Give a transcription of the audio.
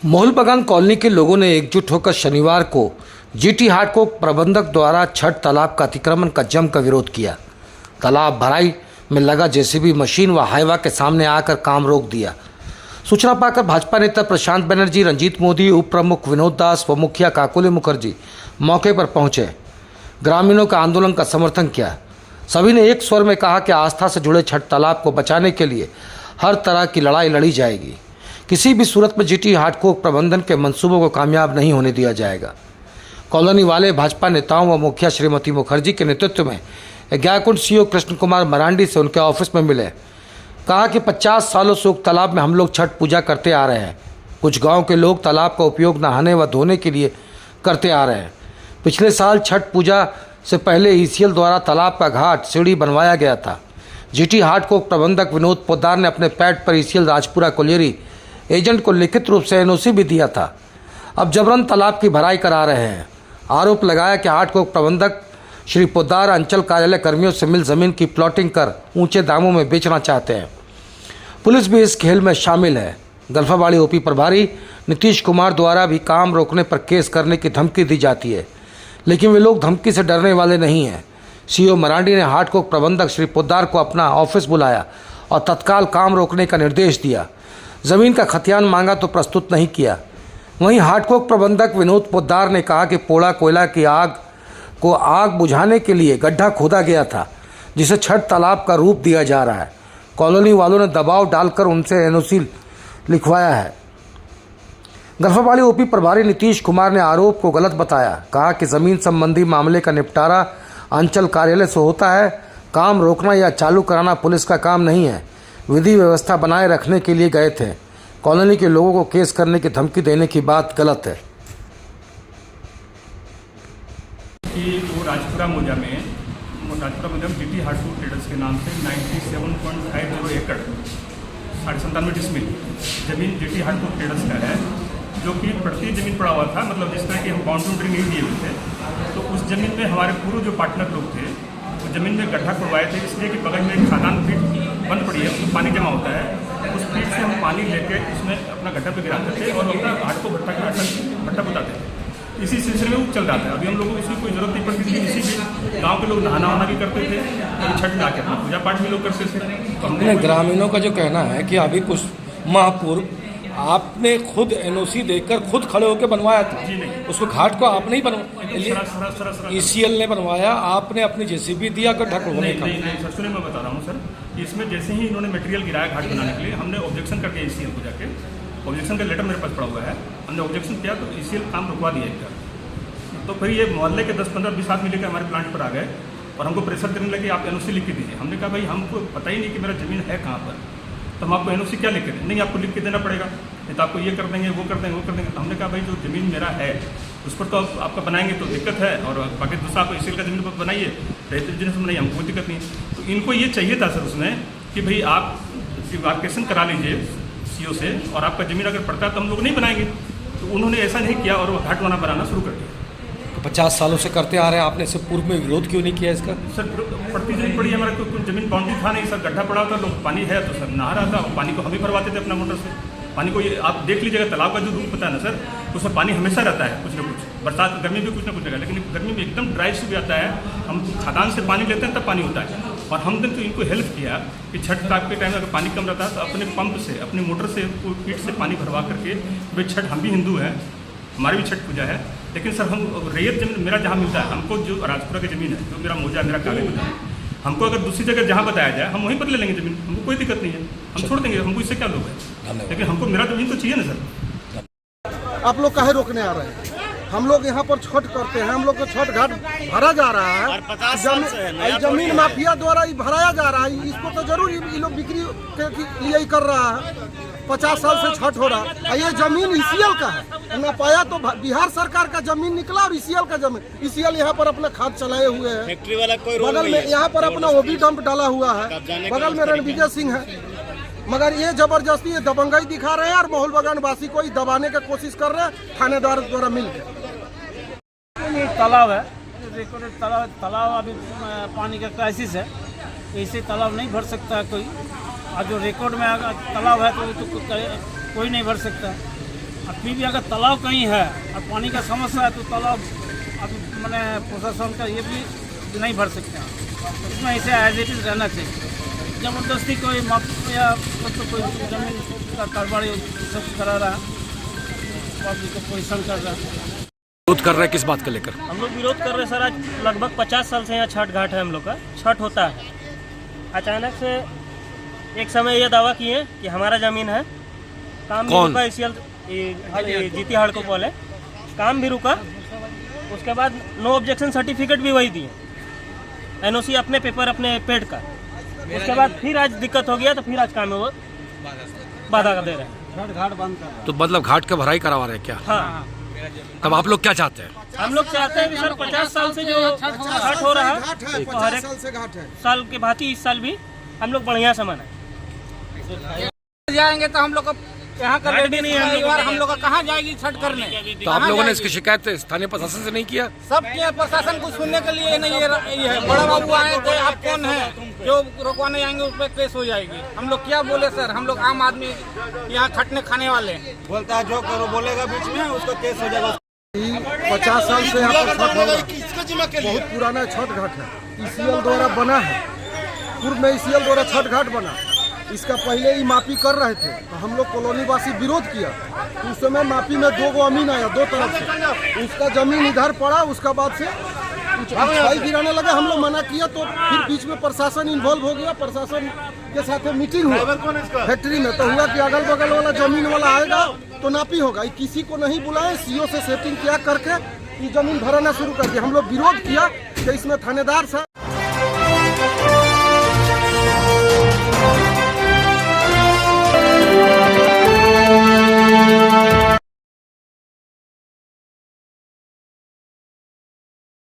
मोहलबगान colony के लोगों ने एकजुट होकर शनिवार को जीटी हाटको प्रबंधक द्वारा छठ तालाब का अतिक्रमण का जमकर विरोध किया। तालाब भराई में लगा जेसीबी मशीन व हाईवा के सामने आकर काम रोक दिया। सूचना पाकर भाजपा नेता प्रशांत बनर्जी, रंजीत मोदी, उप प्रमुख विनोद दास व मुखिया काकुले मुखर्जी मौके पर पहुंचे। ग्रामीणों का आंदोलन का समर्थन किया। सभी ने एक स्वर में कहा कि आस्था से जुड़े छठ तालाब को बचाने के लिए हर तरह की लड़ाई लड़ी जाएगी। किसी भी सूरत में जीटी हाटको प्रबंधन के मंसूबों को कामयाब नहीं होने दिया जाएगा। कॉलोनी वाले भाजपा नेताओं व मुखिया श्रीमती मुखर्जी के नेतृत्व में ग्याकुंड सीओ कृष्ण कुमार मरांडी से उनके ऑफिस में मिले। कहा कि 50 सालों से उक्त तालाब में हम लोग छठ पूजा करते आ रहे हैं। कुछ गांव के लोग तालाब का उपयोग नहाने व धोने के लिए करते आ रहे हैं। पिछले साल छठ पूजा से पहले ईसीएल द्वारा तालाब का घाट सीढ़ी बनवाया गया था। जीटी हाटको प्रबंधक विनोद पोद्दार ने अपने पैड पर ईसीएल राजपुरा कोलियरी एजेंट को लिखित रूप से एनओसी भी दिया था। अब जबरन तालाब की भराई करा रहे हैं। आरोप लगाया कि हाटको प्रबंधक श्री पोद्दार अंचल कार्यालय कर्मियों से मिल जमीन की प्लॉटिंग कर ऊंचे दामों में बेचना चाहते हैं। पुलिस भी इस खेल में शामिल है। गल्फाबाड़ी ओपी प्रभारी नीतीश कुमार द्वारा भी काम रोकने पर केस करने की धमकी दी जाती है, लेकिन वे लोग धमकी से डरने वाले नहीं हैं। सीओ मरांडी ने हाटको प्रबंधक श्री पोद्दार को अपना ऑफिस बुलाया और तत्काल काम रोकने का निर्देश दिया। जमीन का खतियान मांगा तो प्रस्तुत नहीं किया। वहीं हाटको प्रबंधक विनोद पोद्दार ने कहा कि पोड़ा कोयला की आग बुझाने के लिए गड्ढा खोदा गया था, जिसे छठ तालाब का रूप दिया जा रहा है। कॉलोनी वालों ने दबाव डालकर उनसे एनओसी लिखवाया है। गल्फाबाड़ी ओपी प्रभारी नीतीश कुमार ने आरोप को गलत बताया। कहा कि जमीन संबंधी मामले का निपटारा अंचल कार्यालय से होता है। काम रोकना या चालू कराना पुलिस का काम नहीं है। विधि व्यवस्था बनाए रखने के लिए गए थे। कॉलोनी के लोगों को केस करने की धमकी देने की बात गलत है। कि वो राजपुरा मोजा में जीटी हाटको ट्रेडर्स के नाम से 97.50 एकड़ 97.5 डिसमिल जमीन जीटी हाटको ट्रेडर्स का है, जो कि प्रति जमीन पड़ा हुआ था। मतलब जिस तरह की हम बाउंड्री नहीं दिए हुए थे, तो उस जमीन में हमारे पूर्व जो पार्टनर लोग थे वो जमीन में गड्ढा खुदवाए थे, इसलिए कि बगल में एक खादान पीट बंद पड़ी है, उसमें पानी जमा होता है। उस पीट से हम पानी लेके उसमें अपना गड्ढा पे गिराते थे और अपना हाटको भट्टा बताते थे। इसी सिलसिले में वो चल रहा था। अभी हम लोगों को इसकी कोई जरूरत नहीं पड़ती थी। इसी भी गांव के लोग नहाना भी करते थे और छठ में आके अपना पूजा पाठ भी लोग करते थे। तो ग्रामीणों का जो कहना है कि अभी कुछ माह पूर्व आपने खुद एनओसी देकर खुद खड़े होकर बनवाया था। जी नहीं, उसको घाट को आपने ही बनवाया, ईसीएल ने बनवाया, आपने अपनी जेसीबी दिया गड्ढा खोदने का। नहीं सर, सुनिए मैं बता रहा हूँ सर। इसमें जैसे ही इन्होंने मटेरियल गिराया घाट बनाने के लिए, हमने ऑब्जेक्शन कर दिया ईसीएल को जाके। ऑब्जेक्शन का लेटर मेरे पास पड़ा हुआ है। हमने ऑब्जेक्शन किया तो ईसीएल काम रुकवा दिया एक। तो फिर ये मोहल्ले के 10-15-20 आदमी लेकर हमारे प्लांट पर आ गए और हमको प्रेशर देने लगे, आप एनओसी लिख के दीजिए। हमने कहा भाई हमको पता ही नहीं कि मेरा ज़मीन है कहाँ पर, तो हम आपको एनओसी क्या लिख के दें? नहीं, आपको लिख के देना पड़ेगा, नहीं तो आपको ये कर देंगे, वो कर देंगे, वो कर देंगे। तो हमने कहा भाई जो ज़मीन मेरा है उस पर तो आपका बनाएंगे तो दिक्कत है, और बाकी दूसरा आप ईसीएल का ज़मीन पर बनाइए, रहते बिजनेस में नहीं, हमको कोई दिक्कत नहीं। तो इनको ये चाहिए था सर उसमें कि भाई आप डिमार्केशन करा लीजिए सीओ से, और आपका ज़मीन अगर पड़ता है तो हम लोग नहीं बनाएंगे। तो उन्होंने ऐसा नहीं किया और वो घाट बनाना शुरू कर दिया। 50 सालों से करते आ रहे हैं, आपने इससे पूर्व में विरोध क्यों नहीं किया इसका? सर पड़ती जमीन पड़ी है, हमारा कोई जमीन बाउंड्री था नहीं सर, गड्ढा पड़ा था, लोग पानी है तो सर नहा रहा था। पानी को हम ही भरवाते थे अपना मोटर से। पानी को ये आप देख लीजिएगा, तालाब का जो रूप पता है ना सर, उसमें पानी हमेशा रहता है, कुछ ना कुछ, बरसात गर्मी में कुछ ना कुछ जगह, लेकिन गर्मी में एकदम ड्राई से भी आता है। हम खदान से पानी लेते हैं तब पानी होता है। और हमने तो इनको हेल्प किया कि छठ के टाइम अगर पानी कम रहता है तो अपने पंप से, अपनी मोटर से, पीठ से पानी भरवा करके, भाई छठ हम भी हिंदू हैं, हमारी भी छठ पूजा है, लेकिन सर हम रैयत जमीन मेरा जहाँ मिलता है, हमको जो राजपुरा की ज़मीन है, जो मेरा मोजा, मेरा कागज होता है, हमको अगर दूसरी जगह जहाँ बताया जाए हम वहीं पर ले लेंगे ज़मीन, हमको कोई दिक्कत नहीं है, हम छोड़ देंगे, हमको इससे क्या लोग है, लेकिन हमको मेरा ज़मीन तो चाहिए ना सर। आप लोग काहे रोकने आ रहे हैं? हम लोग यहाँ पर छठ करते हैं, हम लोग को छठ घाट भरा जा रहा है। जमीन माफिया द्वारा भराया जा रहा है। इसको तो जरूर ये लोग बिक्री के लिए ही कर रहा है। 50 साल से छठ हो रहा है। ये जमीन ईसीएल का है, न पाया तो बिहार सरकार का जमीन निकला और ईसीएल का जमीन। ईसीएल यहाँ पर अपने खाद चलाए हुए हैं। फैक्ट्री वाला कोई बगल में यहाँ पर अपना ओबी डंप डाला हुआ है, बगल में रणविजय सिंह है। मगर ये जबरदस्ती ये दबंगई दिखा रहे हैं और मोहलबगान वासी को दबाने की कोशिश कर रहे हैं, थानेदार द्वारा मिलकर। तालाब है, तालाब अभी पानी का क्राइसिस है, ऐसे तालाब नहीं भर सकता है कोई। और जो रिकॉर्ड में तालाब है तो कोई नहीं भर सकता। और फिर भी अगर तालाब कहीं है और पानी का समस्या है तो तालाब अभी मैंने प्रशासन का ये भी नहीं भर सकते हैं। इसमें ऐसे एज इट इज रहना चाहिए। जबरदस्ती कोई माफिया तो कोई जमीन का कारोबार सब करा रहा है, पब्लिक को पोजिशन कर रहा है। विरोध कर रहे हैं किस बात को लेकर? हम लोग विरोध कर रहे हैं सर। आज लगभग 50 साल से यहाँ छठ घाट है, हम लोग का छठ होता है। अचानक से एक समय ये दावा किए कि हमारा ज़मीन है, काम भी रुका, जीटी हार्ड को बोले काम भी रुका। उसके बाद नो ऑब्जेक्शन सर्टिफिकेट भी वही दिए, एनओसी अपने पेपर अपने पेड का। उसके बाद फिर आज दिक्कत हो गया तो फिर आज काम में वो बाधा दे रहे हैं, घाट बंद कर रहा है। तो मतलब घाट का भराई करवा रहे हैं क्या? हाँ, तब आप लोग क्या चाहते हैं? हम लोग चाहते हैं कि सर 50 साल से जो घाट हो रहा है घाट है, तो हर 50 एक साल से घाट है। साल के भांति इस साल भी हम लोग बढ़िया से मनाएं। जाएंगे तो हम लोग का यहाँ का घाट भी नहीं है, परिवार हम लोग का कहाँ जाएगी छठ करने? तो आप लोगों ने इसकी शिकायत स्थानीय प्रशासन से नहीं किया? सबके प्रशासन को सुनने के लिए नहीं ये है। बड़ा बाबू आए थे, आप कौन है जो रोकवाने आएंगे, उस पर केस हो जाएगी। हम लोग क्या बोले सर, हम लोग आम आदमी यहाँ खटने खाने वाले बोलता है जो करो बोलेगा बीच में उसका केस हो जाएगा। 50 साल से यहाँ पर छठ हो रहा है। बहुत पुराना छठ घाट है, ईसीएल द्वारा बना है। पूर्व में ईसीएल द्वारा छठ घाट बना, इसका पहले ही माफी कर रहे थे तो हम लोग कॉलोनी वासी विरोध किया। उस समय माफी में 2 अमीन आया 2 तरफ से, उसका जमीन इधर पड़ा। उसका बाद से कुछ छाई गिराने लगे, हम लोग मना किया तो फिर बीच में प्रशासन इन्वॉल्व हो गया। प्रशासन के साथ मीटिंग हुआ फैक्ट्री में, तो हुआ कि अगल बगल वाला जमीन वाला आएगा तो नापी होगा। किसी को नहीं बुलाए, सीओ से सेटिंग किया करके ये जमीन भराना शुरू कर दिया। हम लोग विरोध किया कि इसमें थानेदार साहब